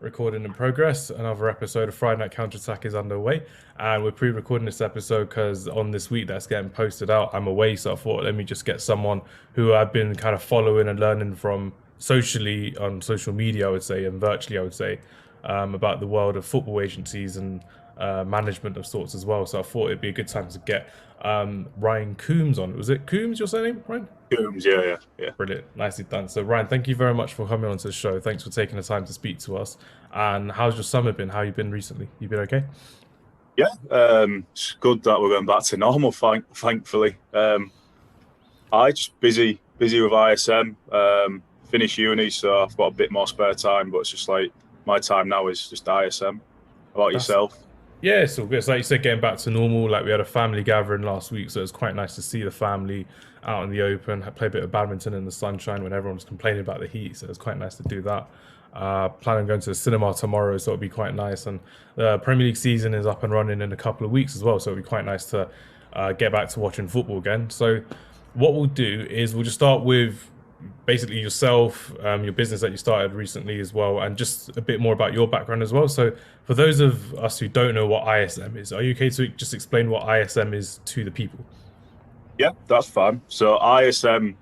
Recording in progress. Another episode of Friday Night Counter Attack is underway, and we're pre-recording this episode because on this week that's getting posted out, I'm away. So I thought, let me just get someone who I've been kind of following and learning from socially on social media, I would say, and virtually, I would say, about the world of football agencies and management of sorts as well. So I thought it'd be a good time to get Ryan Coombs on. Was it Coombs, your surname, Ryan? Coombs, yeah. Brilliant. Nicely done. So, Ryan, thank you very much for coming onto the show. Thanks for taking the time to speak to us. And how's your summer been? How you been recently? You been okay? Yeah, it's good that we're going back to normal, thankfully. I just busy with ISM, finished uni, so I've got a bit more spare time, but it's just like my time now is just ISM. How about That's yourself? Yeah, it's all good. It's like you said, getting back to normal. Like we had a family gathering last week, so it's quite nice to see the family out in the open. Play a bit of badminton in the sunshine when everyone was complaining about the heat, so it's quite nice to do that. Planning on going to the cinema tomorrow, so it'll be quite nice. And the Premier League season is up and running in a couple of weeks as well, so it'll be quite nice to get back to watching football again. So, what we'll do is we'll just start with basically yourself, your business that you started recently as well, and just a bit more about your background as well. So, for those of us who don't know what ISM is, are you okay to just explain what ISM is to the people? Yeah, that's fine. So ISM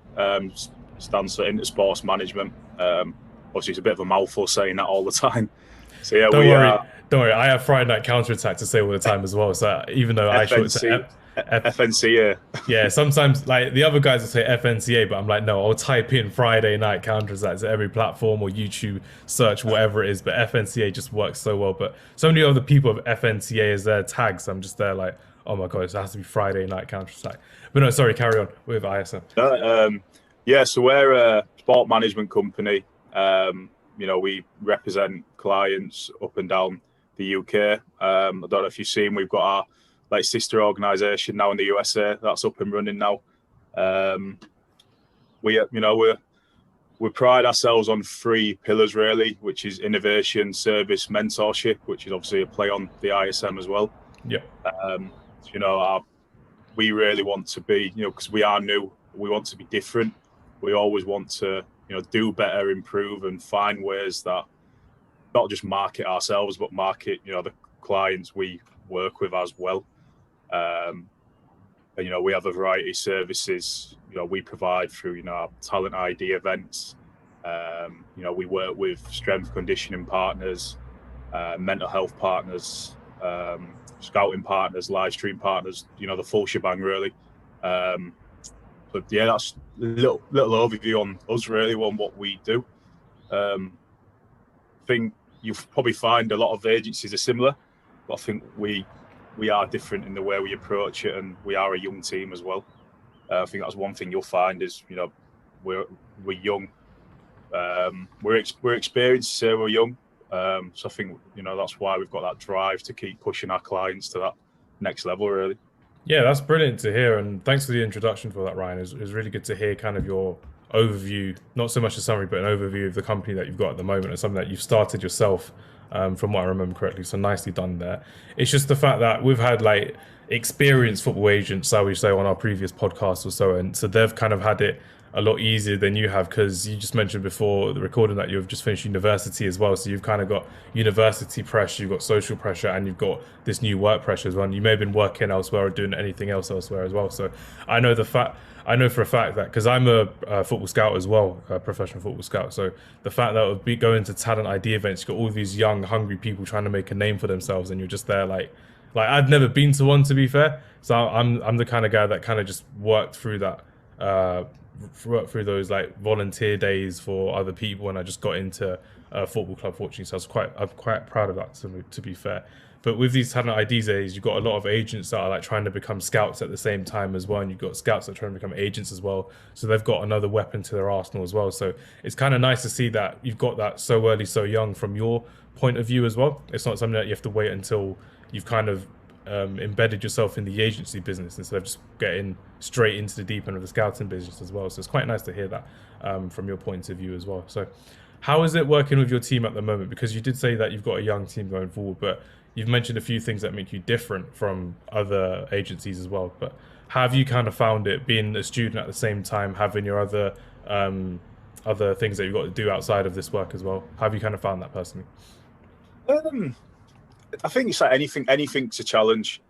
stands for Intersports Management. Obviously, it's a bit of a mouthful saying that all the time. So yeah, Don't we worry, are don't worry. I have Friday Night Counter Attack to say all the time as well. So even though I short FNC, to F, FNCA. yeah, sometimes like the other guys will say FNCA, but I'm like, no, I'll type in Friday Night Counter Attack to every platform or YouTube search, whatever it is. But FNCA just works so well. But so many other people have FNCA as their tags. I'm just there like, oh my god, it has to be Friday Night Counter Attack. But no, sorry, carry on with ISM. Yeah, so we're a sport management company. We represent clients up and down the UK. I don't know if you've seen, we've got our sister organisation now in the USA that's up and running now. We pride ourselves on three pillars really, which is innovation, service, mentorship, which is obviously a play on the ISM as well. Yeah. Um, we really want to be, because we are new, we want to be different. We always want to, do better, improve, and find ways that not just market ourselves, but market, the clients we work with as well. We have a variety of services, we provide through, our talent ID events. We work with strength conditioning partners, mental health partners, scouting partners, live stream partners, the full shebang really. But yeah, that's a little overview on us really, on what we do. I think you'll probably find a lot of agencies are similar, but I think we are different in the way we approach it, and we are a young team as well. I think that's one thing you'll find is, we're young, we're experienced, so we're young. So I think, that's why we've got that drive to keep pushing our clients to that next level, really. Yeah, that's brilliant to hear, and thanks for the introduction for that, Ryan. It was really good to hear kind of your overview, not so much a summary, but an overview of the company that you've got at the moment and something that you've started yourself, from what I remember correctly. So nicely done there. It's just the fact that we've had like experienced football agents, shall we say, on our previous podcast or so, and so they've kind of had it a lot easier than you have because you just mentioned before the recording that you've just finished university as well. So you've kind of got university pressure, you've got social pressure, and you've got this new work pressure as well. And you may have been working elsewhere or doing anything else elsewhere as well. So I know I know for a fact that because I'm a football scout as well, a professional football scout. So the fact that it would be going to talent ID events, you got all these young, hungry people trying to make a name for themselves, and you're just there like I've never been to one, to be fair. So I'm the kind of guy that kind of just worked through that. Through those like volunteer days for other people, and I just got into a football club, fortunately. So I'm quite proud of that, to be fair. But with these talent ID days, you've got a lot of agents that are like trying to become scouts at the same time as well, and you've got scouts that are trying to become agents as well. So they've got another weapon to their arsenal as well. So it's kind of nice to see that you've got that so early, so young from your point of view as well. It's not something that you have to wait until you've kind of embedded yourself in the agency business instead of just getting straight into the deep end of the scouting business as well. So it's quite nice to hear that from your point of view as well. So how is it working with your team at the moment? Because you did say that you've got a young team going forward, but you've mentioned a few things that make you different from other agencies as well. But how have you kind of found it being a student at the same time, having your other things that you've got to do outside of this work as well? How have you kind of found that personally? Um, I think it's like anything's a challenge.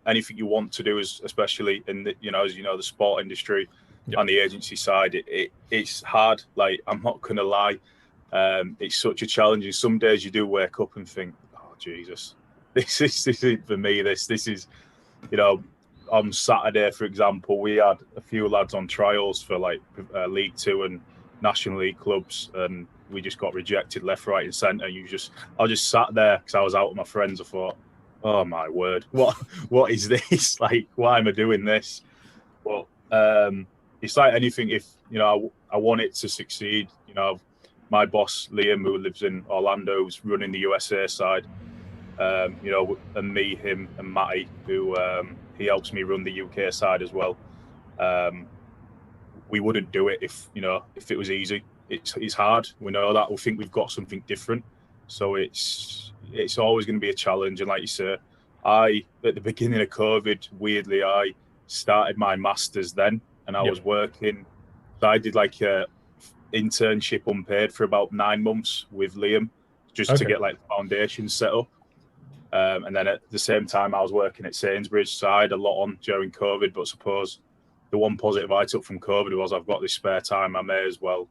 Anything you want to do, especially in the, as you know, the sport industry, Yeah. on the agency side, it's hard. Like, I'm not gonna lie, it's such a challenge. And some days you do wake up and think, oh Jesus, this isn't for me. This is, you know, on Saturday, for example, we had a few lads on trials for like League Two and National League clubs, and we just got rejected left, right, and centre. I just sat there because I was out with my friends. I thought, oh my word, what is this? Like, why am I doing this? But it's like anything. If I want it to succeed. My boss Liam, who lives in Orlando, who's running the USA side. And me, him, and Matty, who he helps me run the UK side as well. We wouldn't do it if it was easy. It's hard. We know that. We think we've got something different, so it's always going to be a challenge. And like you say, at the beginning of COVID, weirdly, I started my masters then, and I was working. So I did like a internship unpaid for about 9 months with Liam, just to get like the foundation set up. And then at the same time, I was working at Sainsbury's, so I had a lot on during COVID. But I suppose the one positive I took from COVID was I've got this spare time. I may as well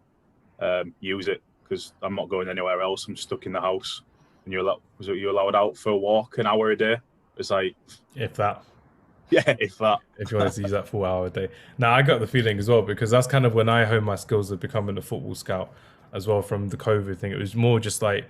use it because I'm not going anywhere else. I'm stuck in the house. And you're allowed out for a walk an hour a day? It's like, if that. Yeah, if that. If you wanted to use that 4 hour a day. Now, I got the feeling as well, because that's kind of when I honed my skills of becoming a football scout as well from the COVID thing. It was more just like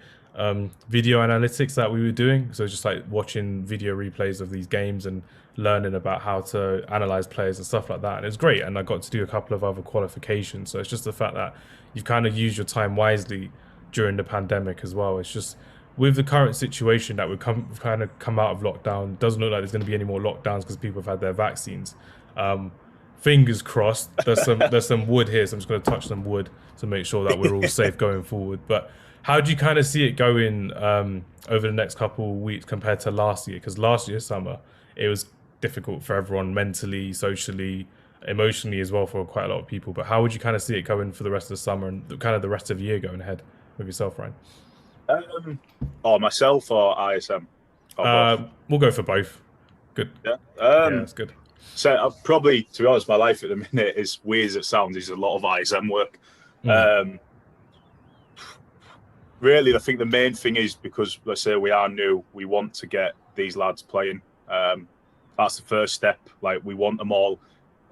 video analytics that we were doing. So just like watching video replays of these games and learning about how to analyze players and stuff like that. And it was great. And I got to do a couple of other qualifications. So it's just the fact that you've kind of used your time wisely during the pandemic as well. It's just with the current situation that we've come out of lockdown, doesn't look like there's going to be any more lockdowns because people have had their vaccines. Fingers crossed. There's some wood here, so I'm just going to touch some wood to make sure that we're all safe going forward. But how do you kind of see it going over the next couple of weeks compared to last year? Because last year summer it was difficult for everyone mentally, socially, emotionally as well for quite a lot of people. But how would you kind of see it going for the rest of the summer and kind of the rest of the year going ahead with yourself, Ryan? Or myself or ISM? Or we'll go for both. Good. Yeah. That's good. So probably, to be honest, my life at the minute, as weird as it sounds, is a lot of ISM work. Really, I think the main thing is because, let's say, we are new, we want to get these lads playing. That's the first step. Like, we want them all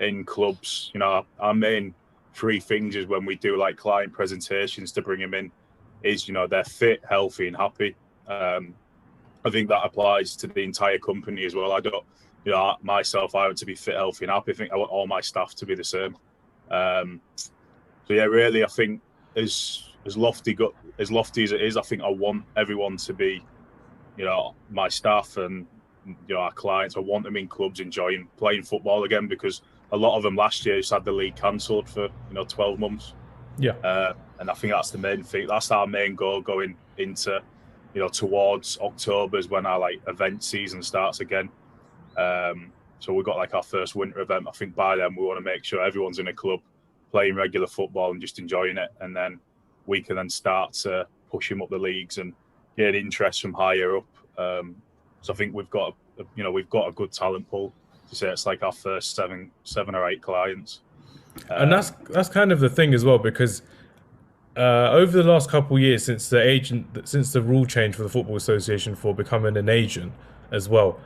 in clubs. Our main 3 things is when we do like client presentations to bring them in is, they're fit, healthy, and happy. I think that applies to the entire company as well. I don't, myself, I want to be fit, healthy, and happy. I think I want all my staff to be the same. So yeah, really, I think as lofty as it is, I think I want everyone to be, my staff and our clients. I want them in clubs enjoying playing football again, because a lot of them last year just had the league cancelled for 12 months. Yeah. And I think that's the main thing. That's our main goal going into, towards October is when our like event season starts again. So we've got like our first winter event. I think by then we want to make sure everyone's in a club playing regular football and just enjoying it. And then we can then start to push them up the leagues and get interest from higher up. So I think we've got a good talent pool. To say it's like our first seven or 8 clients. And that's kind of the thing as well, because over the last couple of years, since the rule change for the Football Association for becoming an agent as well,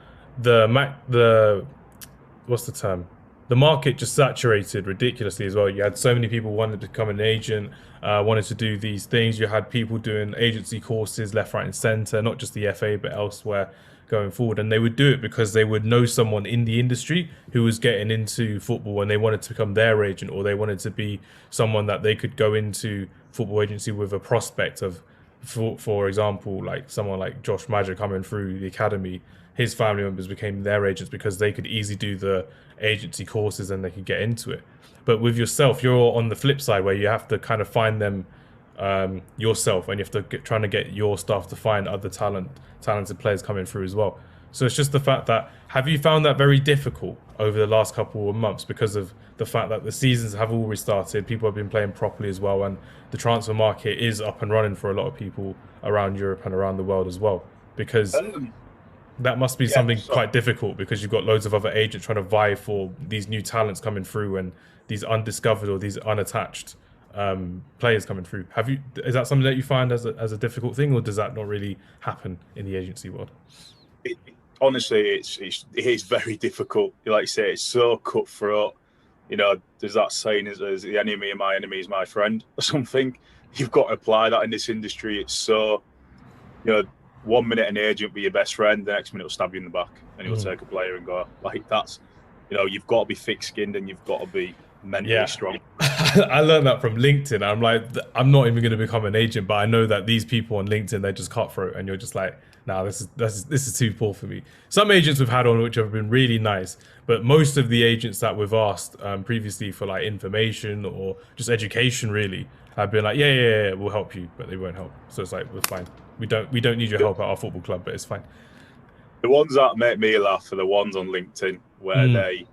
what's the term? The market just saturated ridiculously as well. You had so many people wanted to become an agent, wanted to do these things. You had people doing agency courses left, right, and centre, not just the FA but elsewhere going forward. And they would do it because they would know someone in the industry who was getting into football and they wanted to become their agent, or they wanted to be someone that they could go into football agency with a prospect of, for example, like someone like Josh Madger coming through the academy. His family members became their agents because they could easily do the agency courses and they could get into it. But with yourself, you're on the flip side where you have to kind of find them yourself, and you have to trying to get your staff to find other talented players coming through as well. So it's just the fact that, have you found that very difficult over the last couple of months because of the fact that the seasons have all restarted, people have been playing properly as well, and the transfer market is up and running for a lot of people around Europe and around the world as well? Because Um, that must be yeah, something so quite difficult because you've got loads of other agents trying to vie for these new talents coming through and these undiscovered or these unattached players coming through. Have you? Is that something that you find as a difficult thing, or does that not really happen in the agency world? honestly, it is very difficult. Like you say, it's so cutthroat. You know, there's that saying is the enemy of my enemy is my friend or something. You've got to apply that in this industry. It's so, you know, 1 minute an agent be your best friend, the next minute will stab you in the back and he'll Mm. take a player and go like that's, you know, you've got to be thick-skinned and you've got to be mentally Yeah. strong. I learned that from LinkedIn. I'm like, I'm not even going to become an agent, but I know that these people on LinkedIn, they're just cutthroat, and you're just like, nah, this is too poor for me. Some agents we've had on which have been really nice, but most of the agents that we've asked previously for like information or just education, really, have been like, yeah, we'll help you, but they won't help. So it's like, we're fine. We don't need your The, help at our football club, but it's fine. the ones that make me laugh are the ones on LinkedIn where Mm. they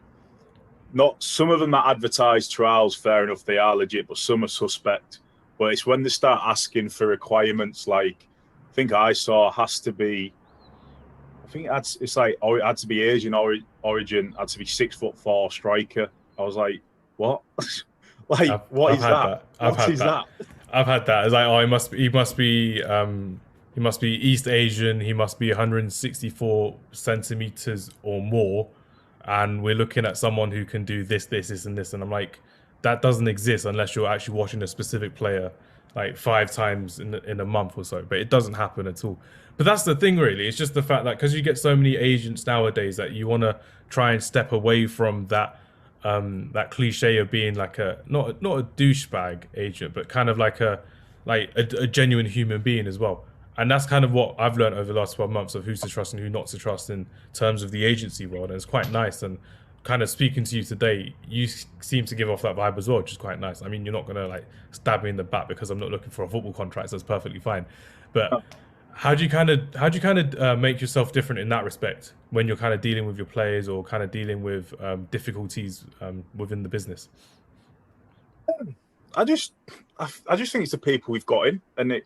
not some of them that advertise trials, fair enough, they are legit, but some are suspect. But it's when they start asking for requirements like I think I saw has to be I think it's like oh, it had to be Asian origin, had to be 6'4" striker. I was like, what? Like, I've what I've is had that? that. I've What had is that. that? I've had that. It's like, oh, he must be East Asian. He must be 164 centimeters or more, and we're looking at someone who can do this, and this. And I'm like, that doesn't exist unless you're actually watching a specific player like 5 times in a month or so. But it doesn't happen at all. But that's the thing, really. It's just the fact that because you get so many agents nowadays that you want to try and step away from that cliche of being like a not a douchebag agent, but kind of like a genuine human being as well. And that's kind of what I've learned over the last 12 months of who to trust and who not to trust in terms of the agency world. And it's quite nice. And kind of speaking to you today, you seem to give off that vibe as well, which is quite nice. I mean, you're not going to like stab me in the back because I'm not looking for a football contract, so that's perfectly fine. But how do you kind of make yourself different in that respect when you're kind of dealing with your players or kind of dealing with difficulties within the business? I just, I just think it's the people we've got in, and it,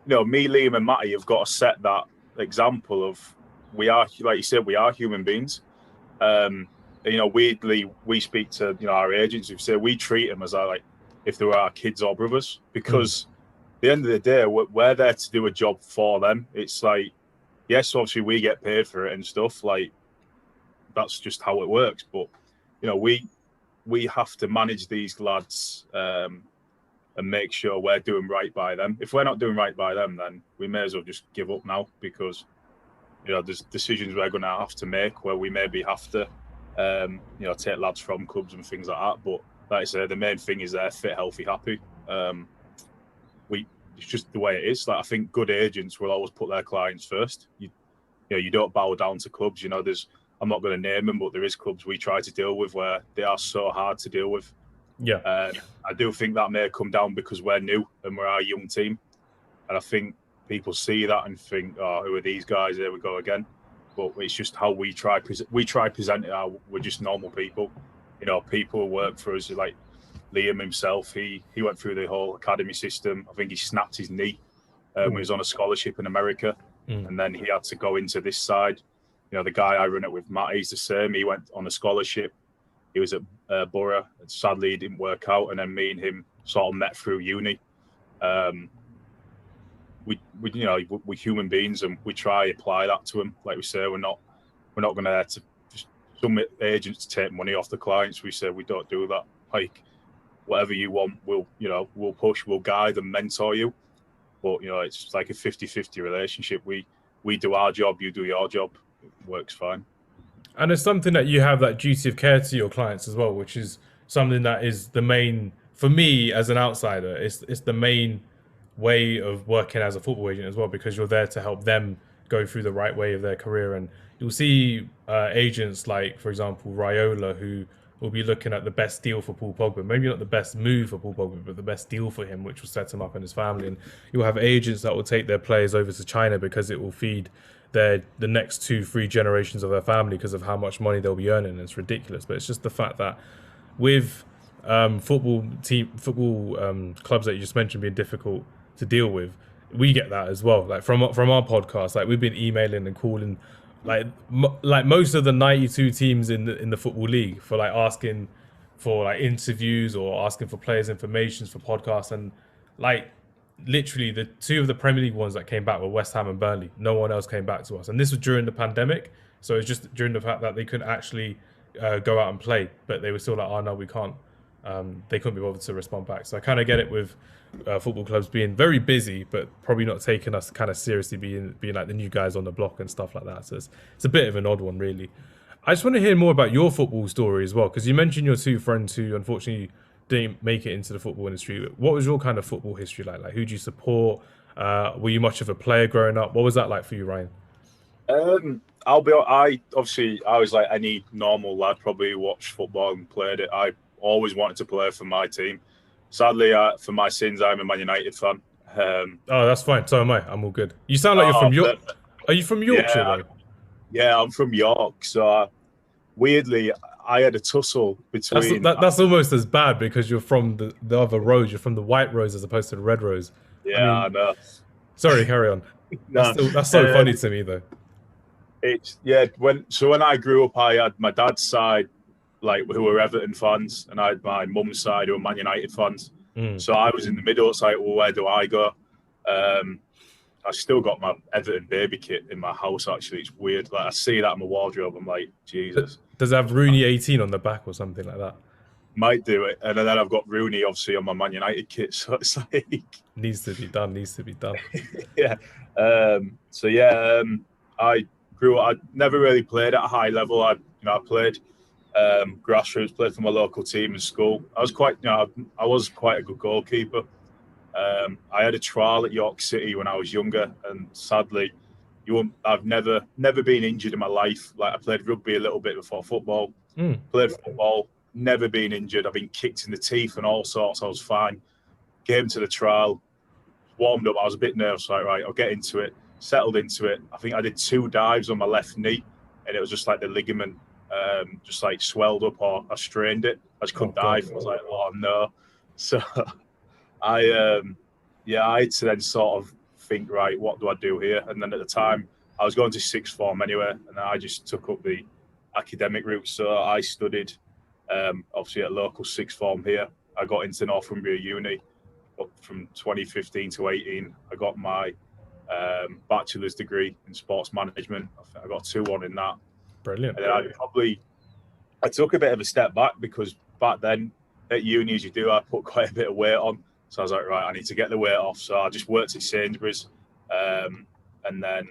you know, me, Liam, and Matty have got to set that example of we are, like you said, we are human beings. You know, weirdly, we speak to our agents who say we treat them as like if they were our kids or brothers Mm. because at the end of the day, we're there to do a job for them. It's like, yes, obviously we get paid for it and stuff. Like that's just how it works. But you know, we have to manage these lads and make sure we're doing right by them. If we're not doing right by them, then we may as well just give up now because there's decisions we're going to have to make where we maybe have to take lads from clubs and things like that. But like I say, the main thing is they're fit, healthy, happy. It's just the way it is. Like I think good agents will always put their clients first. You don't bow down to clubs. There's I'm not going to name them, but there is clubs we try to deal with where they are so hard to deal with. Yeah. I do think that may come down because we're new and we're our young team, and I think people see that and think, "Oh, who are these guys? There we go again." But it's just how we try present it. We're just normal people. People who work for us, like Liam himself. He went through the whole academy system. I think he snapped his knee when he was on a scholarship in America, Mm. and then he had to go into this side. The guy I run it with, Matt, he's the same. He went on a scholarship. He was at Borough. Sadly, it didn't work out. And then me and him sort of met through uni. We're human beings, and we try to apply that to them. Like we say, we're not going to just some agents take money off the clients. We say we don't do that. Like whatever you want, we'll push, we'll guide and mentor you. But it's like a 50-50 relationship. We do our job, you do your job. It works fine. And it's something that you have that duty of care to your clients as well, which is something that is the main for me as an outsider. It's the main way of working as a football agent as well, because you're there to help them go through the right way of their career. And you'll see agents like, for example, Raiola, who will be looking at the best deal for Paul Pogba. Maybe not the best move for Paul Pogba, but the best deal for him, which will set him up and his family. And you'll have agents that will take their players over to China because it will feed the next 2, 3 generations of their family because of how much money they'll be earning. And it's ridiculous. But it's just the fact that with football clubs that you just mentioned being difficult to deal with, we get that as well. Like from our podcast, like we've been emailing and calling, like most of the 92 teams in the football league for like asking for like interviews or asking for players' information for podcasts, and like literally the 2 of the Premier League ones that came back were West Ham and Burnley. No one else came back to us, and this was during the pandemic. So it's just during the fact that they couldn't actually go out and play, but they were still like, oh no, we can't. They couldn't be bothered to respond back. So I kind of get it with football clubs being very busy, but probably not taking us kind of seriously, being like the new guys on the block and stuff like that. So it's a bit of an odd one, really. I just want to hear more about your football story as well, because you mentioned your 2 friends who unfortunately didn't make it into the football industry. What was your kind of football history like? Like, who do you support? Were you much of a player growing up? What was that like for you, Ryan? I was like any normal lad, probably watched football and played it. I always wanted to play for my team. Sadly, for my sins, I'm a Man United fan. Oh, that's fine. So am I. I'm all good. You sound like you're from York. Are you from Yorkshire though? Yeah, I'm from York. So weirdly, I had a tussle between. That's almost as bad because you're from the other rose. You're from the white rose as opposed to the red rose. Yeah, I know. Sorry, carry on. No, that's so funny to me though. When I grew up, I had my dad's side, like, who were Everton fans, and I had my mum's side, who were Man United fans. So I was in the middle. It's like, well, where do I go? I still got my Everton baby kit in my house. Actually, it's weird. Like, I see that in my wardrobe, I'm like, Jesus. Does it have Rooney 18 on the back or something like that? Might do it. And then I've got Rooney obviously on my Man United kit, so it's like needs to be done. Yeah. I grew up. I never really played at a high level. I played grassroots, played for my local team in school. I was quite a good goalkeeper. I had a trial at York City when I was younger, and sadly, I've never been injured in my life. Like, I played rugby a little bit before football. Played football, never been injured. I've been kicked in the teeth and all sorts. I was fine. Came to the trial, warmed up. I was a bit nervous. Like, right, I'll get into it. Settled into it. I think I did 2 dives on my left knee, and it was just like the ligament just like swelled up, or I strained it. I just couldn't dive. I was like, oh no. So I had to then sort of think, right, what do I do here? And then at the time, I was going to 6th form anyway, and I just took up the academic route. So I studied, obviously, at local 6th form here. I got into Northumbria Uni, but from 2015 to 18, I got my bachelor's degree in sports management. I got 2-1 in that. Brilliant. And then I took a bit of a step back, because back then at uni, as you do, I put quite a bit of weight on. So I was like, right, I need to get the weight off. So I just worked at Sainsbury's. And then,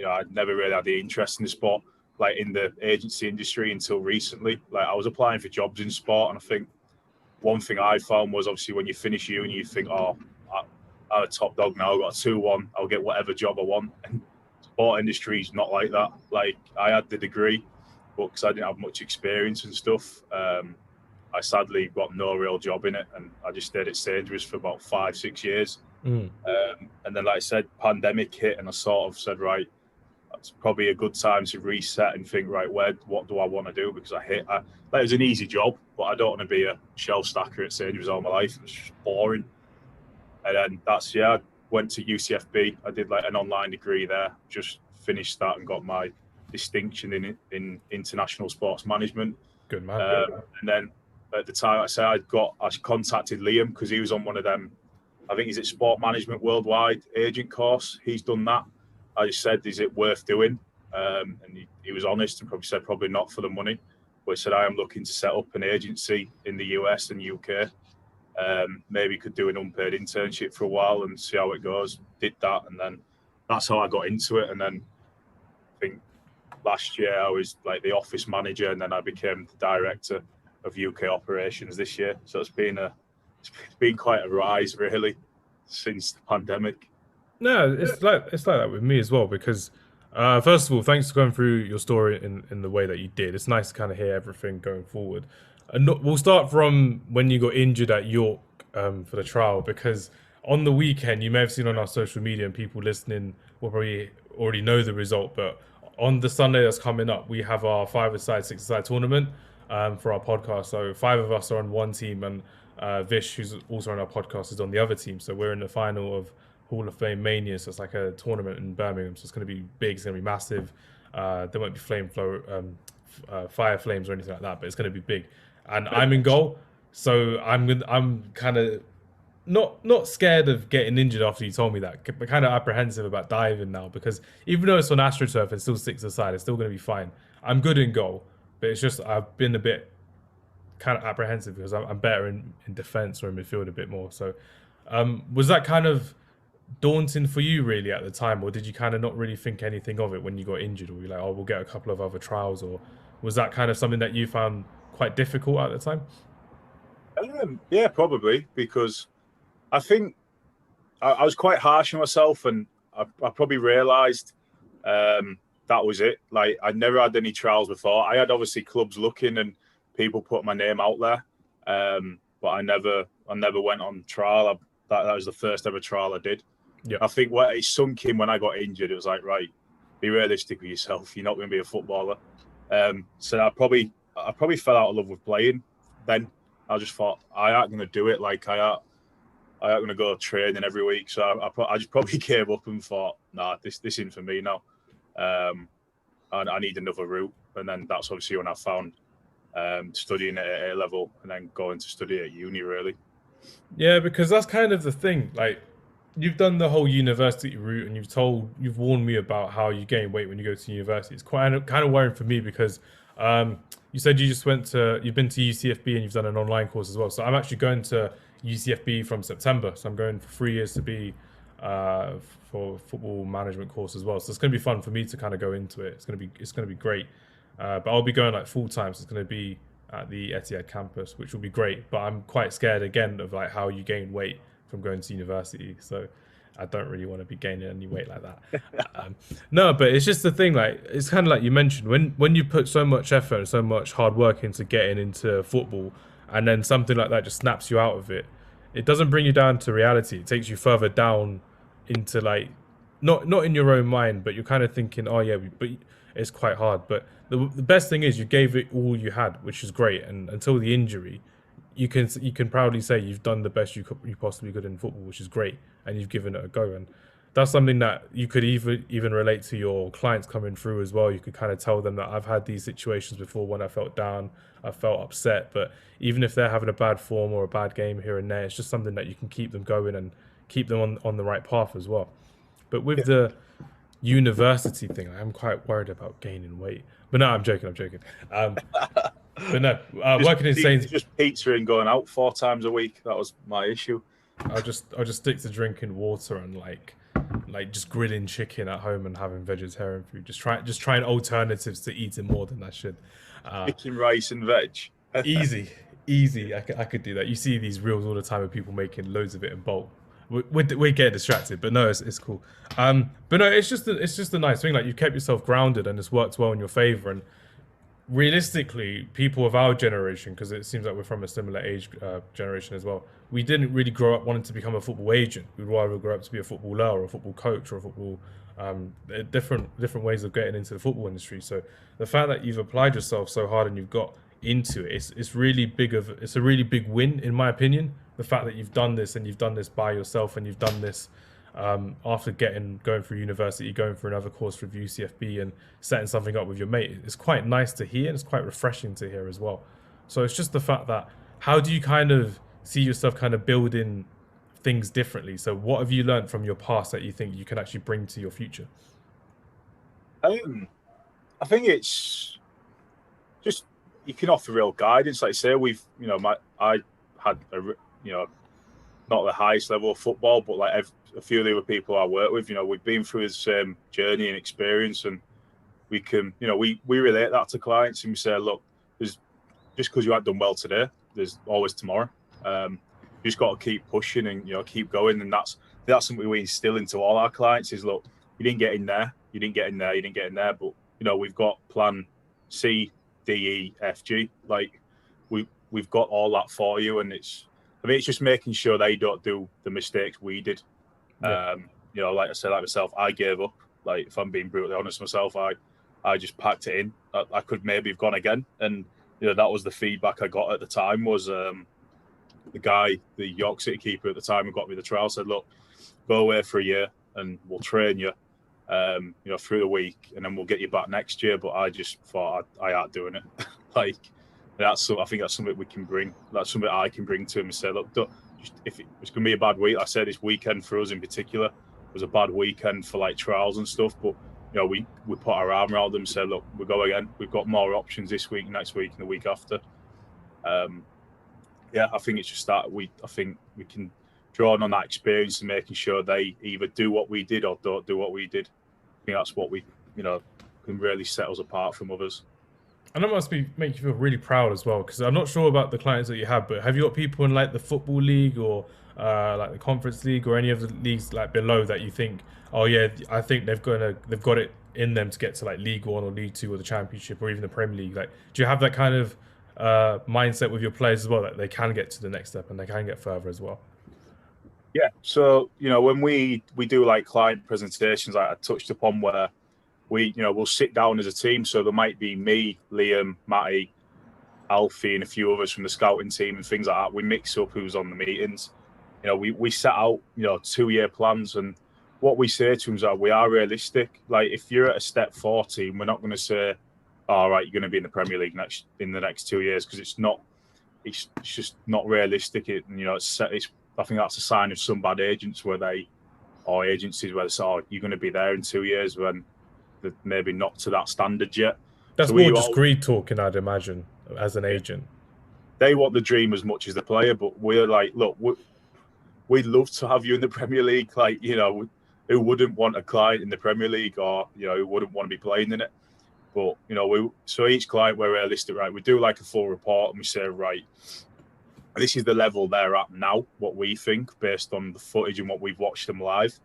I'd never really had the interest in the sport, like in the agency industry, until recently. Like, I was applying for jobs in sport, and I think one thing I found was, obviously, when you finish uni, you think, oh, I'm a top dog now. I've got a 2-1. I'll get whatever job I want. And sport industry is not like that. Like, I had the degree, but because I didn't have much experience and stuff, I sadly got no real job in it, and I just stayed at Sainsbury's for about 5-6 years. And then, like I said, pandemic hit, and I sort of said, right, it's probably a good time to reset and think, right, what do I want to do? Because it was an easy job, but I don't want to be a shelf stacker at Sainsbury's all my life. It's just boring. And then I went to UCFB. I did like an online degree there, just finished that and got my distinction in international sports management. Good man. And then at the time, I contacted Liam, because he was on one of them, I think he's at Sport Management Worldwide agent course. He's done that. I just said, is it worth doing? And he was honest and probably said, probably not for the money. But he said, I am looking to set up an agency in the US and UK. Maybe could do an unpaid internship for a while and see how it goes. Did that, and then that's how I got into it. And then I think last year I was like the office manager, and then I became the director of UK operations this year. So it's been quite a rise, really, since the pandemic. No, it's like that with me as well, because First of all, thanks for going through your story in the way that you did. It's nice to kind of hear everything going forward. And we'll start from when you got injured at York for the trial, because on the weekend, you may have seen on our social media and people listening will probably already know the result, but on the Sunday that's coming up, we have our five-a-side, six-a-side tournament for our podcast. So five of us are on one team, and Vish, who's also on our podcast, is on the other team. So we're in the final of Hall of Fame Mania. So it's like a tournament in Birmingham. So it's going to be big. It's going to be massive. There won't be fire flames or anything like that, but it's going to be big. And I'm in goal, so I'm kind of not scared of getting injured after you told me that, but kind of apprehensive about diving now, because even though it's on AstroTurf and still six aside, it's still going to be fine. I'm good in goal, but it's just I've been a bit kind of apprehensive because I'm better in defense or in midfield a bit more. So was that kind of daunting for you really at the time, or did you kind of not really think anything of it when you got injured, or were you like, oh, we'll get a couple of other trials, or was that kind of something that you found quite difficult at the time? Yeah, probably, because I think I was quite harsh on myself, and I probably realised that was it. Like, I'd never had any trials before. I had obviously clubs looking and people put my name out there, but I never went on trial. That was the first ever trial I did. Yeah. I think what it sunk in when I got injured, it was like, right, be realistic with yourself. You're not going to be a footballer. So I probably fell out of love with playing. Then I just thought I ain't going to do it. Like I ain't going to go training every week. So I just probably gave up and thought, nah, this isn't for me now. I need another route. And then that's obviously when I found studying at A level and then going to study at uni, really. Yeah, because that's kind of the thing. Like, you've done the whole university route, and you've warned me about how you gain weight when you go to university. It's kind of worrying for me because you said you've been to UCFB and you've done an online course as well. So I'm actually going to UCFB from September. So I'm going for 3 years to be for football management course as well. So it's going to be fun for me to kind of go into it. It's going to be great. But I'll be going like full time. So it's going to be at the Etihad campus, which will be great. But I'm quite scared again of like how you gain weight from going to university. So I don't really want to be gaining any weight like that. No, but it's just the thing. Like, it's kind of like you mentioned, when you put so much effort and so much hard work into getting into football, and then something like that just snaps you out of it. It doesn't bring you down to reality. It takes you further down into like not in your own mind, but you're kind of thinking, oh yeah, but it's quite hard. But the best thing is you gave it all you had, which is great. And until the injury, you can proudly say you've done the best you possibly could in football, which is great, and you've given it a go. And that's something that you could even relate to your clients coming through as well. You could kind of tell them that I've had these situations before when I felt down, I felt upset, but even if they're having a bad form or a bad game here and there, it's just something that you can keep them going and keep them on the right path as well. But with the university thing, I'm quite worried about gaining weight. But no, I'm joking. But no, working in Sainsbury's, just pizza and going out 4 times a week. That was my issue. I'll just stick to drinking water and like just grilling chicken at home and having vegetarian food. Just trying alternatives to eating more than I should. Chicken, rice, and veg. Easy. I could do that. You see these reels all the time of people making loads of it in bulk. We get distracted, but no, it's cool. But no, it's just a nice thing. Like, you've kept yourself grounded and it's worked well in your favor. And realistically, people of our generation, because it seems like we're from a similar age generation as well, we didn't really grow up wanting to become a football agent. We'd rather grow up to be a footballer or a football coach or a football different ways of getting into the football industry. So the fact that you've applied yourself so hard and you've got into it, it's a really big win in my opinion. The fact that you've done this and you've done this by yourself and you've done this after going through university, going for another course with UCFB and setting something up with your mate, it's quite nice to hear and it's quite refreshing to hear as well. So it's just the fact that, how do you kind of see yourself kind of building things differently? So what have you learned from your past that you think you can actually bring to your future? I think it's just, you can offer real guidance. Like I say, I had not the highest level of football, but like a few of the other people I work with, we've been through the same journey and experience, and we can, we relate that to clients and we say, look, just because you haven't done well today, there's always tomorrow. You just got to keep pushing and keep going, and that's something we instill into all our clients is, look, you didn't get in there, you didn't get in there, you didn't get in there. But we've got plan C, D, E, F, G. Like we've got all that for you, and it's just making sure they don't do the mistakes we did. Yeah. Like I said, like myself, I gave up. Like if I'm being brutally honest myself, I just packed it in. I could maybe have gone again, and that was the feedback I got at the time. Was the guy, the York City keeper at the time, who got me the trial, said, "Look, go away for a year, and we'll train you, through the week, and then we'll get you back next year." But I just thought I ain't doing it. Like I think that's something we can bring. That's something I can bring to him and say, "Look, if it's going to be a bad week," I said this weekend for us in particular was a bad weekend for like trials and stuff, but we put our arm around them and said, "Look, we'll go again. We've got more options this week, next week, and the week after." I think it's just that I think we can draw on that experience and making sure they either do what we did or don't do what we did. I think that's what we can really set us apart from others. And that must make you feel really proud as well, because I'm not sure about the clients that you have, but have you got people in like the football league or like the conference league or any of the leagues like below that you think, oh yeah, I think they've got it in them to get to like League One or League Two or the Championship or even the Premier League? Like, do you have that kind of mindset with your players as well, that they can get to the next step and they can get further as well? Yeah. So when we do like client presentations, like I touched upon, where we'll sit down as a team. So there might be me, Liam, Matty, Alfie, and a few others from the scouting team and things like that. We mix up who's on the meetings. We set out 2-year plans, and what we say to them is that we are realistic. Like if you're at a step 4 team, we're not going to say, "All right, you're going to be in the Premier League in the next 2 years," because it's not. It's just not realistic. I think that's a sign of some bad agents or agencies where they say, "Oh, you're going to be there in 2 years," when they're maybe not to that standard yet. That's more just greed talking, I'd imagine, as an agent. They want the dream as much as the player, but we're like, "Look, we'd love to have you in the Premier League." Like, who wouldn't want a client in the Premier League, or who wouldn't want to be playing in it? But so each client, we're realistic, right? We do like a full report and we say, right, this is the level they're at now, what we think based on the footage and what we've watched them live.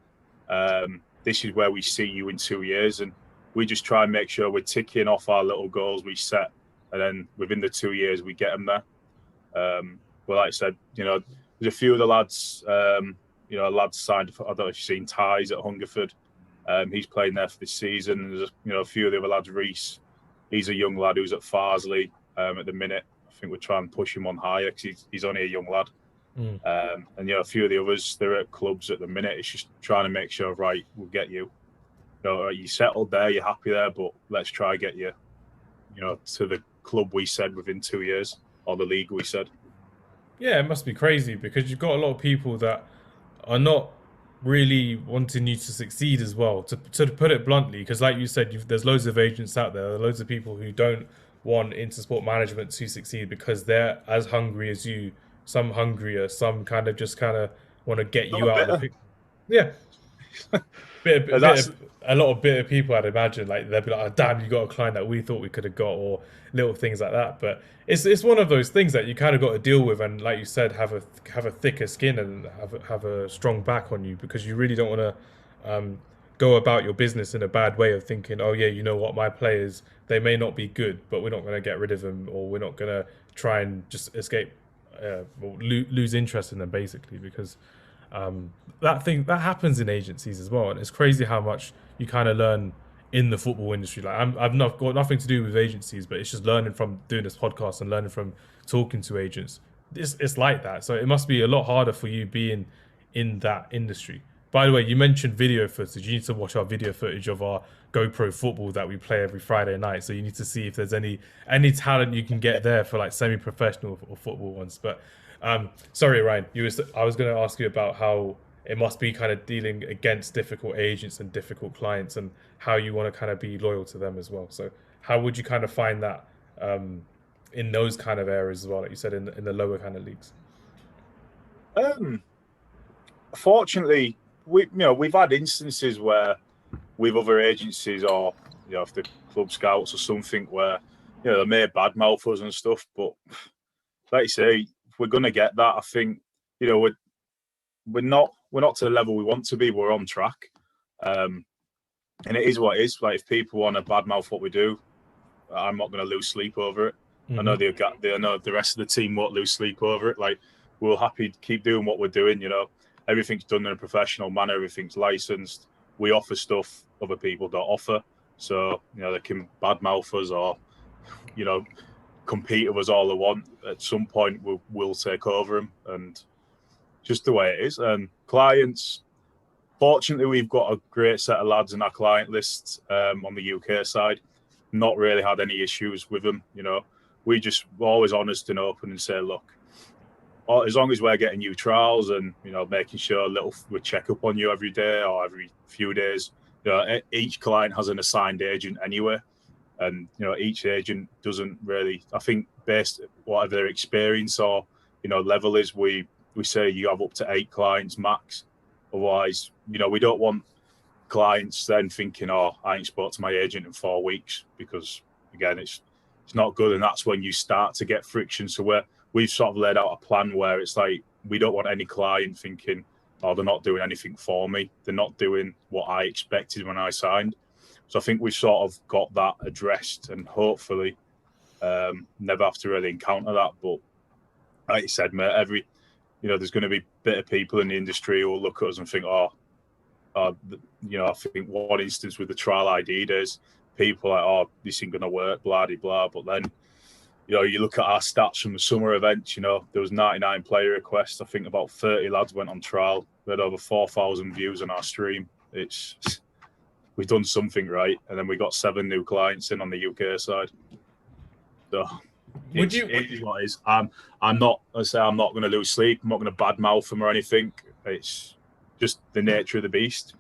This is where we see you in 2 years, and we just try and make sure we're ticking off our little goals we set, and then within the 2 years we get them there. But like I said, there's a few of the lads, lads signed. I don't know if you've seen Ties at Hungerford. He's playing there for this season. And there's a few of the other lads. Reese, he's a young lad who's at Farsley at the minute. I think we're trying to push him on higher because he's only a young lad. And a few of the others, they're at clubs at the minute. It's just trying to make sure, right, we'll get you. You settled there, you're happy there, but let's try and get you, to the club we said within 2 years, or the league we said. Yeah, it must be crazy because you've got a lot of people that are not really wanting you to succeed as well. To put it bluntly, because like you said, there's loads of agents out there, loads of people who don't want Intersport management to succeed because they're as hungry as you, some hungrier, some kind of want to get you out of the picture. Yeah. A lot of bitter people, I'd imagine, like they'll be like, "Oh, damn, you got a client that we thought we could have got," or little things like that. But it's one of those things that you kind of got to deal with, and like you said, have a thicker skin and have a strong back on you, because you really don't want to go about your business in a bad way of thinking, "Oh yeah, you know what, my players, they may not be good, but we're not going to get rid of them, or we're not going to try and just escape or lose interest in them," basically, because that happens in agencies as well, and it's crazy how much you kind of learn in the football industry. Like I've not got nothing to do with agencies, but it's just learning from doing this podcast and learning from talking to agents. It's like that, so it must be a lot harder for you being in that industry. By the way, you mentioned video footage. You need to watch our video footage of our GoPro football that we play every Friday night. So you need to see if there's any talent you can get there for like semi-professional or football ones. But sorry, Ryan, I was going to ask you about how it must be kind of dealing against difficult agents and difficult clients, and how you want to kind of be loyal to them as well. So how would you kind of find that in those kind of areas as well, like you said, in the lower kind of leagues? Fortunately, we've had instances where with other agencies, or if the club scouts or something, where they may badmouth us and stuff. But like you say, we're going to get that. I think we're not to the level we want to be. We're on track. And it is what it is. Like, if people want to badmouth what we do, I'm not going to lose sleep over it. I know I know the rest of the team won't lose sleep over it. Like, we're happy to keep doing what we're doing. You know, everything's done in a professional manner. Everything's licensed. We offer stuff other people don't offer. So, you know, they can badmouth us or, you know, compete with us all they want. At some point, we'll take over them, and just the way it is. And clients, fortunately, we've got a great set of lads in our client lists on the UK side. Not really had any issues with them. You know, we're always honest and open and say, look, as long as we're getting you trials and, you know, making sure we check up on you every day or every few days. You know, each client has an assigned agent anyway. And, you know, each agent doesn't really, I think, based whatever their experience or, you know, level is, we say you have up to 8 clients max. Otherwise, you know, we don't want clients then thinking, oh, I ain't spoke to my agent in 4 weeks, because, again, it's not good. And that's when you start to get friction. So we've sort of laid out a plan where it's like, we don't want any client thinking, oh, they're not doing anything for me. They're not doing what I expected when I signed. So I think we've sort of got that addressed, and hopefully never have to really encounter that. But like you said, mate, there's going to be bitter people in the industry who will look at us and think, you know, I think one instance with the trial ID days, people are like, oh, this ain't going to work, blah, blah, blah. But then, you know, you look at our stats from the summer events, you know, there was 99 player requests. I think about 30 lads went on trial. We had over 4,000 views on our stream. We've done something right. And then we got 7 new clients in on the UK side. So it is what it is. I'm not going to lose sleep. I'm not going to badmouth them or anything. It's just the nature of the beast.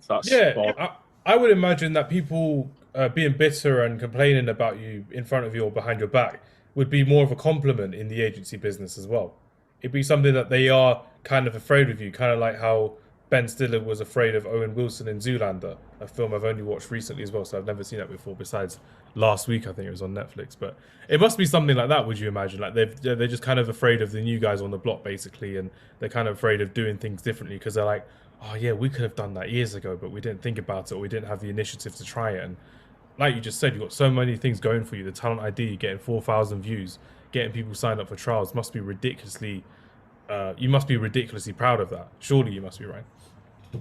I would imagine that people being bitter and complaining about you in front of you or behind your back would be more of a compliment in the agency business as well. It'd be something that they are kind of afraid of you, kind of like how Ben Stiller was afraid of Owen Wilson in Zoolander, a film I've only watched recently as well, so I've never seen that before, besides last week, I think it was on Netflix. But it must be something like that, would you imagine? Like they're just kind of afraid of the new guys on the block, basically, and they're kind of afraid of doing things differently because they're like, oh yeah, we could have done that years ago, but we didn't think about it, or we didn't have the initiative to try it. And like you just said, you've got so many things going for you. The talent ID, getting 4,000 views, getting people signed up for trials must be ridiculously. You must be ridiculously proud of that. Surely you must be, right?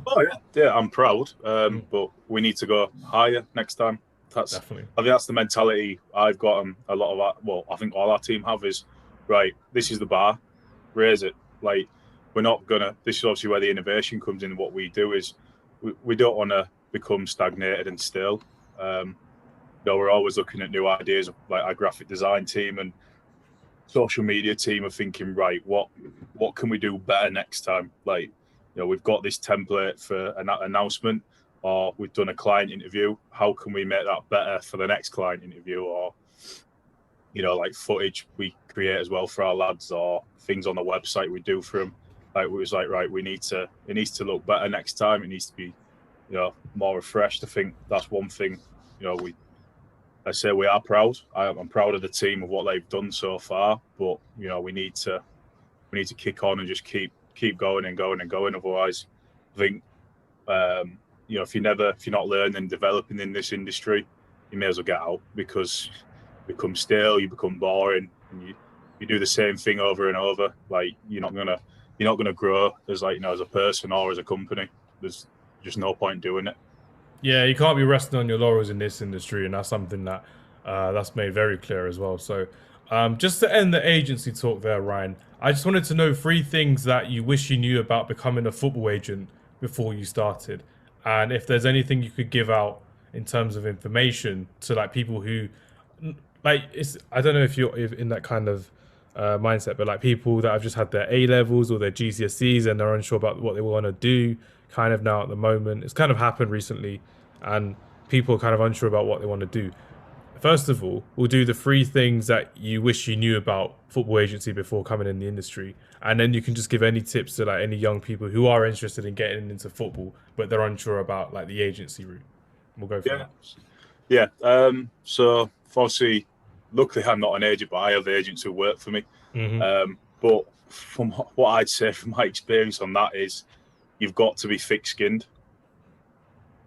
Oh yeah, I'm proud. But we need to go higher next time. Definitely. I think that's the mentality I've got. A lot of I think all our team have is, right, this is the bar, raise it. Like, we're not gonna. This is obviously where the innovation comes in. What we do is we don't want to become stagnated and still. We're always looking at new ideas. Like, our graphic design team and social media team are thinking, right, what can we do better next time? Like, you know, we've got this template for an announcement, or we've done a client interview. How can we make that better for the next client interview? Or, you know, like footage we create as well for our lads, or things on the website we do for them. Like, it was like, right, it needs to look better next time. It needs to be, you know, more refreshed. I think that's one thing. You know, I say we are proud. I'm proud of the team of what they've done so far. But, you know, we need to kick on and just keep going and going and going. Otherwise, I think, you know, if you're not learning and developing in this industry, you may as well get out, because you become stale, you become boring, and you do the same thing over and over. Like, you're not gonna grow as, like, you know, as a person or as a company. There's just no point doing it. Yeah, you can't be resting on your laurels in this industry, and that's something that that's made very clear as well. So, just to end the agency talk there, Ryan, I just wanted to know 3 things that you wish you knew about becoming a football agent before you started, and if there's anything you could give out in terms of information to, like, people who, like, I don't know if you're in that kind of mindset, but like people that have just had their A levels or their GCSEs and they're unsure about what they want to do kind of now at the moment. It's kind of happened recently, and people are kind of unsure about what they want to do. First of all, we'll do the 3 things that you wish you knew about football agency before coming in the industry, and then you can just give any tips to, like, any young people who are interested in getting into football but they're unsure about, like, the agency route. We'll go from that. Yeah. So obviously, luckily I'm not an agent, but I have agents who work for me. Mm-hmm. But from what I'd say from my experience on that is, you've got to be thick-skinned.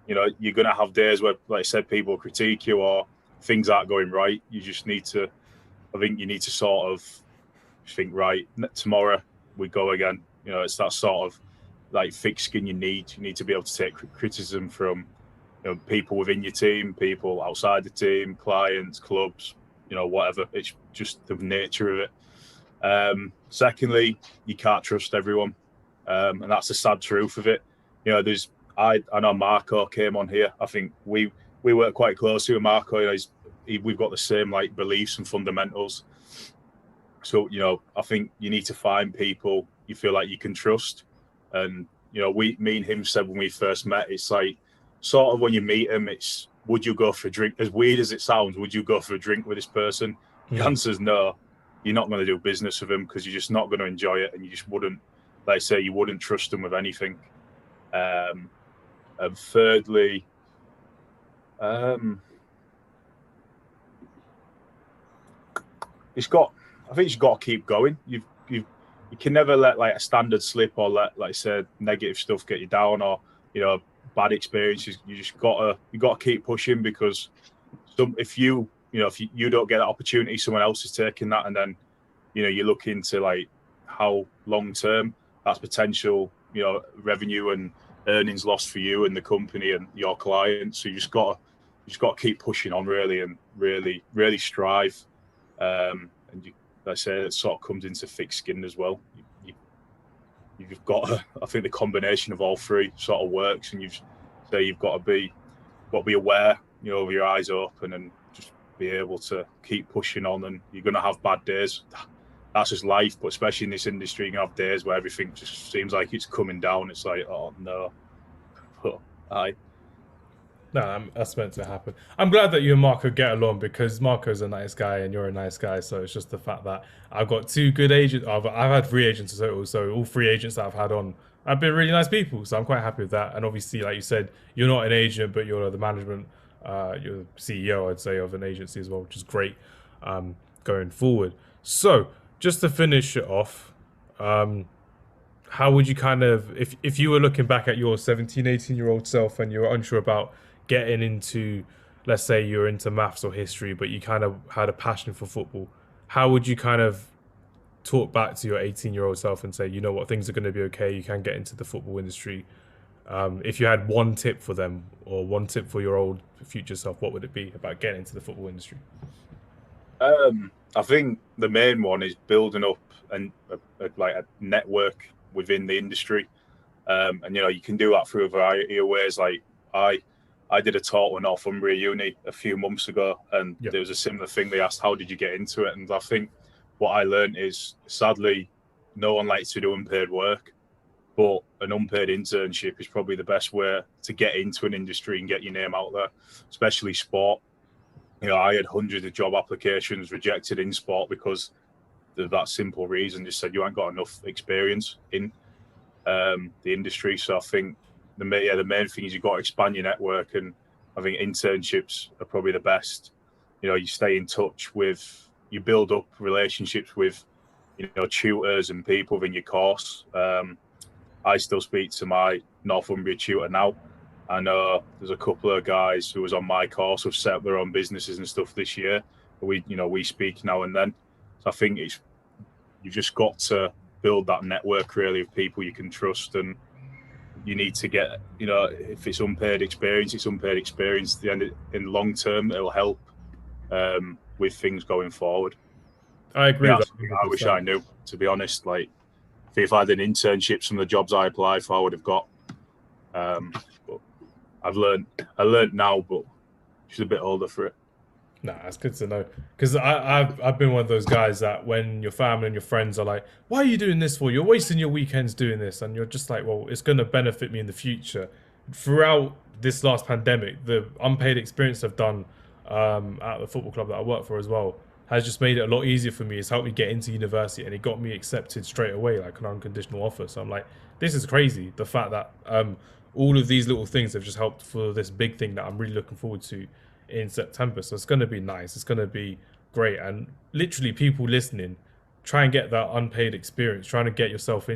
You know, you're going to have days where, like I said, people critique you or things aren't going right. You just need to, I think you need to sort of think, right, tomorrow we go again. You know, it's that sort of like thick skin you need. You need to be able to take criticism from, you know, people within your team, people outside the team, clients, clubs, you know, whatever. It's just the nature of it. Secondly, you can't trust everyone, and that's the sad truth of it. You know, I know Marco came on here. I think we work quite closely with Marco. You know, we've got the same like beliefs and fundamentals. So, you know, I think you need to find people you feel like you can trust. And, you know, me and him said when we first met, it's like sort of when you meet him, it's would you go for a drink? As weird as it sounds, would you go for a drink with this person? The answer is no. You're not going to do business with him because you're just not going to enjoy it, and you just wouldn't, like I say, you wouldn't trust him with anything. And thirdly, it's got. I think you've got to keep going. You can never let like a standard slip or let, like I said, negative stuff get you down, or you know, bad experiences. You just got to keep pushing, because if you don't get that opportunity, someone else is taking that, and then you know you look into like how long term that's potential, you know, revenue and earnings lost for you and the company and your clients. So you just got to keep pushing on, really, and really strive. And you, like I say, it sort of comes into thick skin as well. You've got to, I think the combination of all three sort of works, and you've got to be aware, you know, with your eyes open, and just be able to keep pushing on. And you're going to have bad days. That's just life. But especially in this industry, you can have days where everything just seems like it's coming down. It's like, oh no, but No, that's meant to happen. I'm glad that you and Marco get along, because Marco's a nice guy and you're a nice guy. So it's just the fact that I've got two good agents. I've had three agents in total. So all three agents that I've had on have been really nice people. So I'm quite happy with that. And obviously, like you said, you're not an agent, but you're the management, you're the CEO, I'd say, of an agency as well, which is great going forward. So just to finish it off, how would you kind of, if you were looking back at your 17, 18-year-old self and you were unsure about getting into, let's say you're into maths or history, but you kind of had a passion for football, how would you kind of talk back to your 18-year-old self and say, you know what, things are going to be okay, you can get into the football industry? If you had one tip for them or one tip for your old future self, what would it be about getting into the football industry? I think the main one is building up like a network within the industry. And you know, you can do that through a variety of ways. Like I did a talk with Northumbria Uni a few months ago, and there was a similar thing. They asked, how did you get into it? And I think what I learned is, sadly, no one likes to do unpaid work, but an unpaid internship is probably the best way to get into an industry and get your name out there, especially sport. You know, I had hundreds of job applications rejected in sport because of that simple reason. Just said you ain't got enough experience in the industry. So I think the main thing is you've got to expand your network, and I think internships are probably the best. You know, you stay in touch with, you build up relationships with, you know, tutors and people within your course. I still speak to my Northumbria tutor now. I know there's a couple of guys who was on my course who've set up their own businesses and stuff this year. We speak now and then. So I think you've just got to build that network, really, of people you can trust, and you need to get, you know, if it's unpaid experience, it's unpaid experience. In the long term, it'll help with things going forward. I agree with that. I wish I knew, to be honest. Like, if I had an internship, some of the jobs I applied for, I would have got. But I learned now, but she's a bit older for it. Nah, that's good to know. Because I've been one of those guys that when your family and your friends are like, "Why are you doing this for? You're wasting your weekends doing this," and you're just like, "Well, it's going to benefit me in the future." Throughout this last pandemic, the unpaid experience I've done at the football club that I work for as well has just made it a lot easier for me. It's helped me get into university, and it got me accepted straight away, like an unconditional offer. So I'm like, this is crazy. The fact that all of these little things have just helped for this big thing that I'm really looking forward to in September. So it's going to be nice. It's going to be great. And literally, people listening, try and get that unpaid experience. Trying to get yourself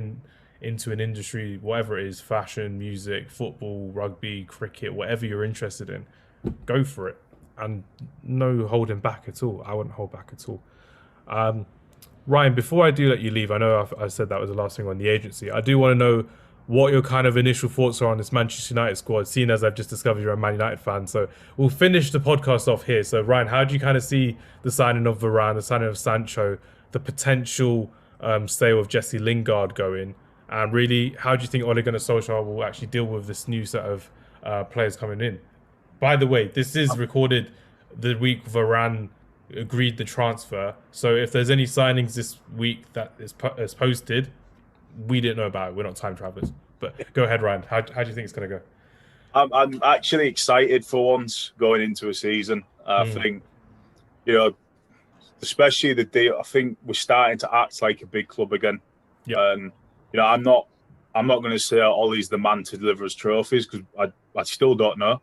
into an industry, whatever it is, fashion, music, football, rugby, cricket, whatever you're interested in, go for it. And no holding back at all. I wouldn't hold back at all. Ryan, before I do let you leave, I know I said that was the last thing on the agency. I do want to know what your kind of initial thoughts are on this Manchester United squad, seeing as I've just discovered you're a Man United fan. So we'll finish the podcast off here. So Ryan, how do you kind of see the signing of Varane, the signing of Sancho, the potential sale of Jesse Lingard going, and really, how do you think Ole Gunnar Solskjaer will actually deal with this new set of players coming in? By the way, this is recorded the week Varane agreed the transfer. So if there's any signings this week that is posted, we didn't know about it. We're not time travelers. But go ahead, Ryan. How do you think it's going to go? I'm actually excited for once going into a season. I think, especially the deal. I think we're starting to act like a big club again. Yeah. And I'm not going to say Ollie's the man to deliver us trophies, because I still don't know.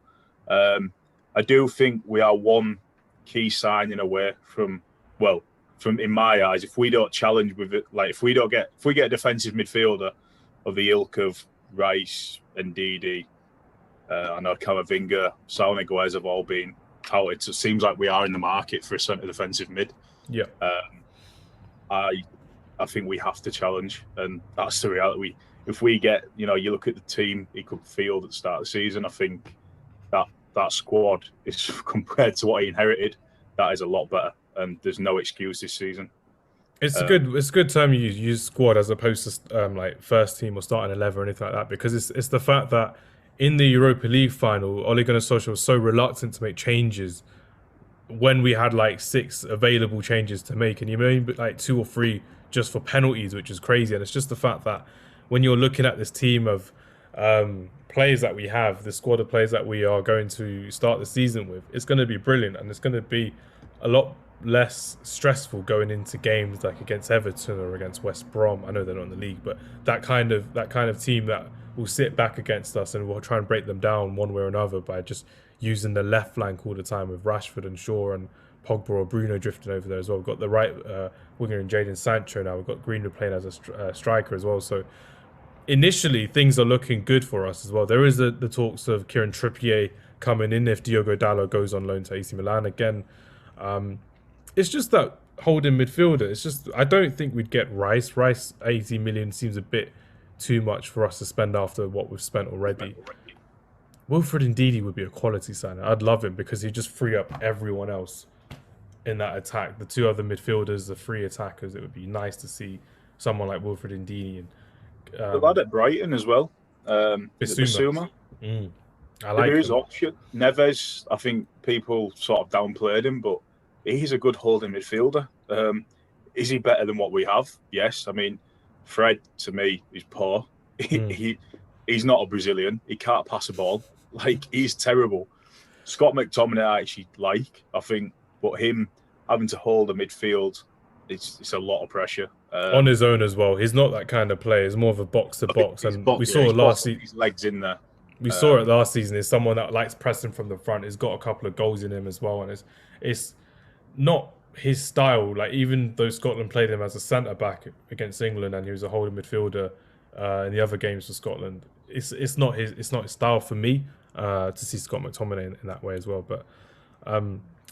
I do think we are one key signing away from in my eyes, if we don't challenge with it, like if we get a defensive midfielder of the ilk of Rice and Didi, I know Camavinga, Saul Niguez have all been touted. So it seems like we are in the market for a centre defensive mid. Yeah. I think we have to challenge, and that's the reality. If we get, you look at the team he could field at the start of the season, I think that squad is, compared to what he inherited, that is a lot better, and there's no excuse this season. It's a good term you use squad as opposed to like first team or starting 11 or anything like that, because it's the fact that in the Europa League final, Ole Gunnar Solskjaer was so reluctant to make changes when we had like 6 available changes to make, and you made like 2 or 3 just for penalties, which is crazy. And it's just the fact that when you're looking at this team of players that we have, the squad of players that we are going to start the season with, it's going to be brilliant, and it's going to be a lot less stressful going into games like against Everton or against West Brom. I know they're not in the league, but that kind of team that will sit back against us and we'll try and break them down one way or another by just using the left flank all the time with Rashford and Shaw and Pogba or Bruno drifting over there as well. We've got the right winger in Jadon Sancho now. We've got Greenwood playing as a striker as well. So initially, things are looking good for us as well. There is the talks of Kieran Trippier coming in if Diogo Dalot goes on loan to AC Milan again. It's just that holding midfielder. It's just, I don't think we'd get Rice. Rice, 80 million seems a bit too much for us to spend after what we've spent already. Wilfred Ndidi would be a quality signer. I'd love him because he'd just free up everyone else in that attack. The 2 other midfielders, the 3 attackers. It would be nice to see someone like Wilfred Ndidi and the lad at Brighton as well. Bissouma. I like there is him. option. Neves, I think people sort of downplayed him, but he's a good holding midfielder. Is he better than what we have? Yes. I mean, Fred, to me, is poor. He's not a Brazilian. He can't pass a ball. Like, he's terrible. Scott McTominay I actually like, I think, but him having to hold a midfield, it's a lot of pressure. On his own as well. He's not that kind of player. He's more of a box-to-box. And we saw last season. His legs in there. We saw it last season. Is someone that likes pressing from the front. He's got a couple of goals in him as well. And it's not his style. Like, even though Scotland played him as a centre-back against England and he was a holding midfielder in the other games for Scotland, it's not his style for me to see Scott McTominay in that way as well. But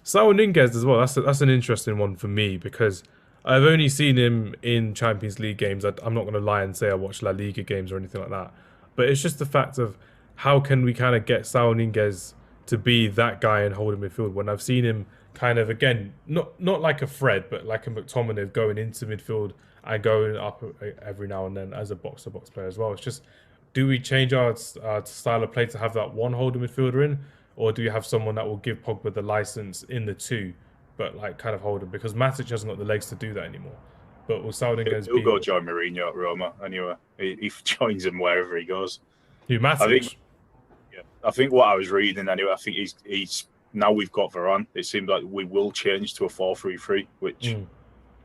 Saul Niguez as well, that's an interesting one for me because I've only seen him in Champions League games. I'm not going to lie and say I watched La Liga games or anything like that. But it's just the fact of how can we kind of get Saul Niguez to be that guy in holding midfield when I've seen him kind of, again, not like a Fred, but like a McTominay going into midfield and going up every now and then as a box-to-box player as well. It's just, do we change our style of play to have that one holding midfielder in, or do you have someone that will give Pogba the license in the 2, but like kind of hold him? Because Matic hasn't got the legs to do that anymore. But will Saul Niguez He'll go join Mourinho at Roma anyway. He joins him wherever he goes. Who, Matic? I think what I was reading anyway, I think he's now we've got Varane, it seems like we will change to a 4-3-3, which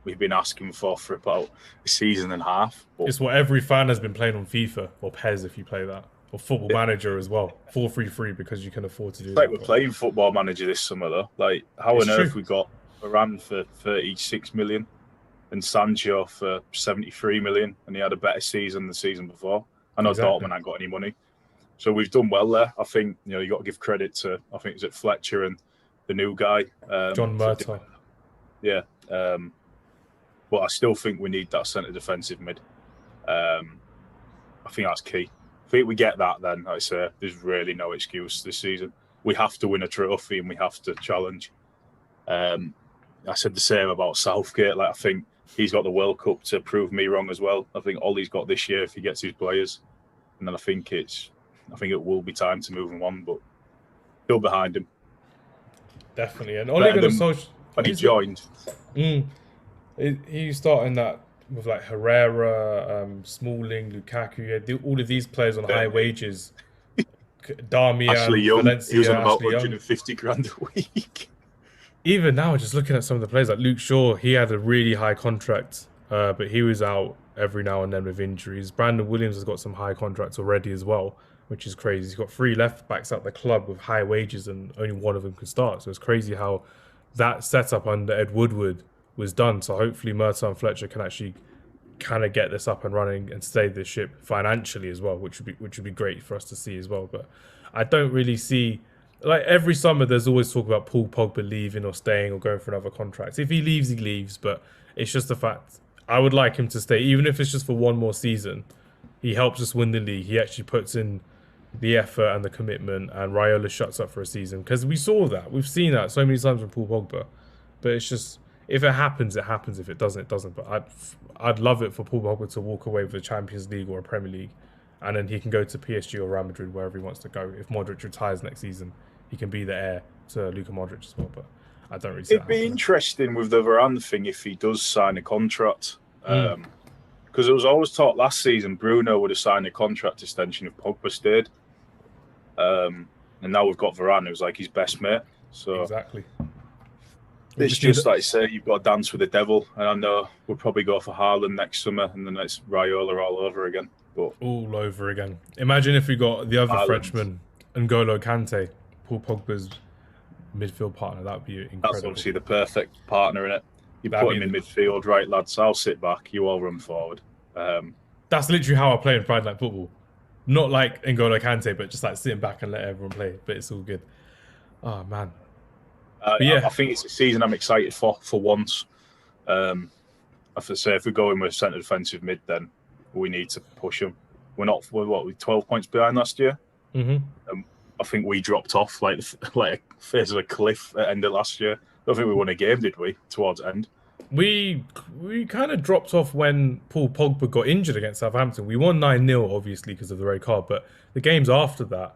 we've been asking for about a season and a half. But it's what every fan has been playing on FIFA, or PES if you play that, or Football Manager as well. 4-3-3 because you can afford to do that. Like we're playing Football Manager this summer though. Like, how on earth we got Varane for 36 million? and Sancho for 73 million, and he had a better season the season before. I know Exactly. Dortmund ain't got any money, so we've done well there. I think you got to give credit to is it Fletcher and the new guy John for Murtaugh. doing yeah. But I still think we need that centre defensive mid. I think that's key. If we get that, then like I say, there's really no excuse this season. We have to win a trophy and we have to challenge. I said the same about Southgate. Like I think he's got the World Cup to prove me wrong as well. I think Ollie's got this year if he gets his players, and then I think it will be time to move him on. But still behind him. Definitely, and Ole Gunnar Solskjaer when he joined. He's starting that with like Herrera, Smalling, Lukaku. All of these players on high wages. Darmian, Ashley Young, Valencia, he was on about Ashley 150 grand a week. Even now, just looking at some of the players like Luke Shaw, he had a really high contract, but he was out every now and then with injuries. Brandon Williams has got some high contracts already as well, which is crazy. He's got 3 left backs at the club with high wages, and only one of them can start. So it's crazy how that setup under Ed Woodward was done. So hopefully Murtaugh and Fletcher can actually kind of get this up and running and stay the ship financially as well, which would be great for us to see as well. But I don't really see, like every summer there's always talk about Paul Pogba leaving or staying or going for another contract. If he leaves, he leaves, but it's just the fact I would like him to stay, even if it's just for one more season. He helps us win the league. He actually puts in the effort and the commitment, and Raiola shuts up for a season, because we saw that. We've seen that so many times with Paul Pogba. But it's just, if it happens, it happens. If it doesn't, it doesn't. But I'd love it for Paul Pogba to walk away with a Champions League or a Premier League, and then he can go to PSG or Real Madrid, wherever he wants to go. If Modric retires next season, he can be the heir to Luka Modric as well. But I don't really see It'd be interesting with the Varane thing if he does sign a contract. Because it was always taught last season Bruno would have signed a contract extension if Pogba stayed. And now we've got Varane, who's like his best mate. So exactly. It's just like you say, you've got to dance with the devil. And I know we'll probably go for Haaland next summer, and then it's Raiola all over again. But all over again. Imagine if we got the other Haaland. Frenchman, N'Golo Kante, Paul Pogba's midfield partner. That would be incredible. That's obviously the perfect partner in it. You put him in midfield, right, lads? I'll sit back. You all run forward. That's literally how I play in Friday Night Football. Not like N'Golo Kante, but just like sitting back and let everyone play. But it's all good. Oh man. Yeah, I think it's a season I'm excited for once. I have to say, if we go in with centre defensive mid, then we need to push them. We're 12 points behind last year. I think we dropped off like a face of a cliff at the end of last year. I don't think we won a game, did we? Towards the end, we kind of dropped off when Paul Pogba got injured against Southampton. We won 9-0, obviously, because of the red card. But the games after that,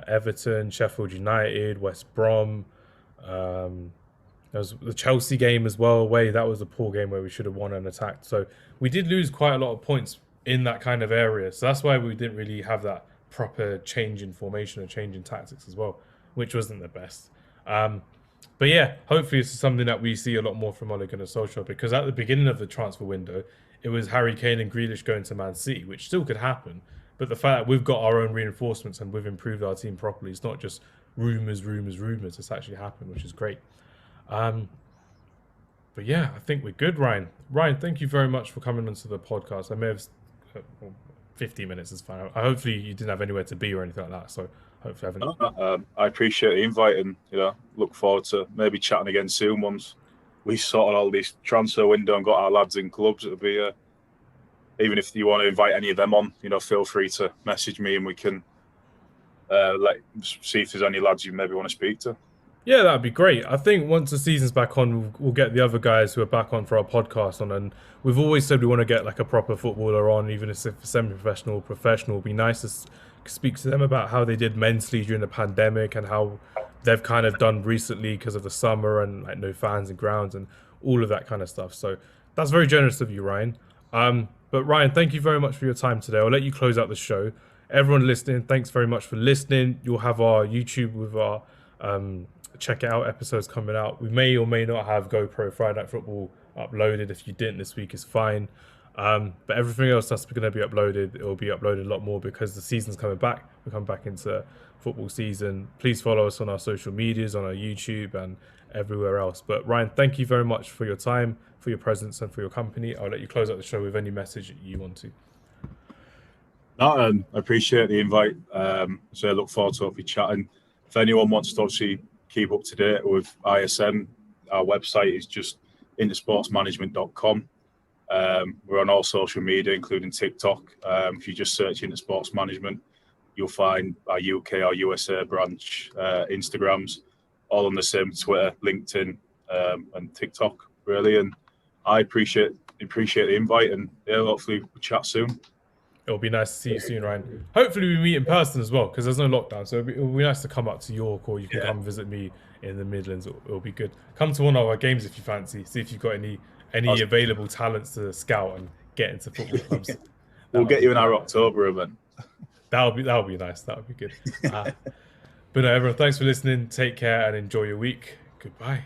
Everton, Sheffield United, West Brom. There was the Chelsea game as well away. That was a poor game where we should have won and attacked. So we did lose quite a lot of points in that kind of area. So that's why we didn't really have that proper change in formation or change in tactics as well, which wasn't the best. But yeah, hopefully it's something that we see a lot more from Ole Gunnar Solskjaer, because at the beginning of the transfer window, it was Harry Kane and Grealish going to Man City, which still could happen. But the fact that we've got our own reinforcements and we've improved our team properly, it's not just rumours. It's actually happened, which is great. But yeah, I think we're good, Ryan. Ryan, thank you very much for coming onto the podcast. I may have 15 minutes is fine. Hopefully you didn't have anywhere to be or anything like that. So hopefully I haven't. I appreciate the invite, and look forward to maybe chatting again soon once we've sorted all this transfer window and got our lads in clubs. It'll be even if you want to invite any of them on, feel free to message me and we can see if there's any lads you maybe want to speak to. Yeah, that'd be great. I think once the season's back on, we'll get the other guys who are back on for our podcast on. And we've always said we want to get like a proper footballer on, even if it's semi-professional or professional. It'd be nice to speak to them about how they did mentally during the pandemic and how they've kind of done recently because of the summer and like no fans and grounds and all of that kind of stuff. So that's very generous of you, Ryan. But Ryan, thank you very much for your time today. I'll let you close out the show. Everyone listening, thanks very much for listening. You'll have our YouTube with our check it out episodes coming out. We may or may not have GoPro Friday Night Football uploaded. If you didn't this week, it's fine. But everything else that's going to be uploaded, it will be uploaded a lot more because the season's coming back. We're coming back into football season. Please follow us on our social medias, on our YouTube, and everywhere else. But Ryan, thank you very much for your time, for your presence, and for your company. I'll let you close out the show with any message you want to. No, I appreciate the invite. So I look forward to hopefully chatting. If anyone wants to obviously keep up to date with ISM, our website is just intersportsmanagement.com. We're on all social media, including TikTok. If you just search Intersports Management, you'll find our UK or USA branch, Instagrams, all on the same Twitter, LinkedIn, and TikTok, really. And I appreciate the invite, and yeah, hopefully we'll chat soon. It'll be nice to see you soon, Ryan. Hopefully we meet in person as well, because there's no lockdown. So it'll be nice to come up to York, or you can come visit me in the Midlands. It'll be good. Come to one of our games if you fancy. See if you've got any available talents to scout and get into football clubs. We'll get you in our October event. That'll be nice. That'll be good. But no, everyone, thanks for listening. Take care and enjoy your week. Goodbye.